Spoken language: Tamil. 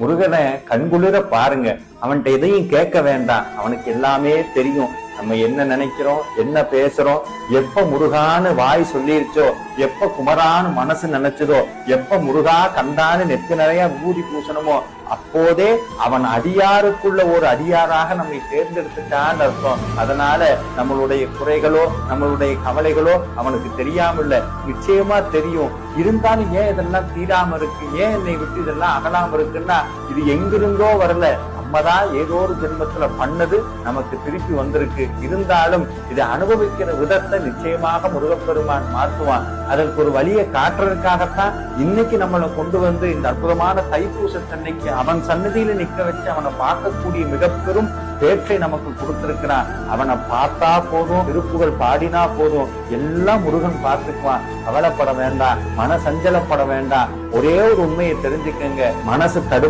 முருகனை கண்குளிர பாருங்க. அவன்கிட்ட எதையும் கேட்க வேண்டாம், அவனுக்கு எல்லாமே தெரியும். நம்ம என்ன நினைக்கிறோம், என்ன பேசுறோம், எப்ப முருகான்னு வாய் சொல்லிருச்சோ, எப்ப குமரான்னு மனசு நினைச்சதோ, எப்ப முருகா கண்டான்னு நெத்து நிறைய ஊதி பூசணுமோ, அப்போதே அவன் அடியாருக்குள்ள ஒரு அடியாராக நம்மை தேர்ந்தெடுத்துட்டான்னு அர்த்தம். அதனால நம்மளுடைய குறைகளோ நம்மளுடைய கவலைகளோ அவனுக்கு தெரியாம இல்ல, நிச்சயமா தெரியும். இருந்தாலும் ஏன் இதெல்லாம் தீராம இருக்கு, ஏன் என்னை விட்டு இதெல்லாம் அகலாம இருக்குன்னா, இது எங்கிருந்தோ வரல, நம்மதான் ஏதோ ஒரு ஜென்மத்துல பண்ணது நமக்கு திருப்பி வந்திருக்கு. இருந்தாலும் இதை அனுபவிக்கிற விதத்தை நிச்சயமாக முருகப்பெருமான் மாற்றுவான். அதற்கு ஒரு வழியை காட்டுறதுக்காகத்தான் இன்னைக்கு நம்மளை கொண்டு வந்து இந்த அற்புதமான தைப்பூசத்தன்னைக்கு அவன் சன்னதியில நிக்க வச்சு அவனை பார்க்கக்கூடிய மிக பெரும் பேற்றை நமக்கு கொடுத்திருக்கிறான். அவனை பார்த்தா போதும், திருப்புகள் பாடினா போதும், எல்லாம் முருகன் பார்த்துக்குவான். கவலைப்பட வேண்டாம், மன சஞ்சலப்பட வேண்டாம். ஒரே ஒரு உண்மையை தெரிஞ்சுக்கங்க, மனசு தடும்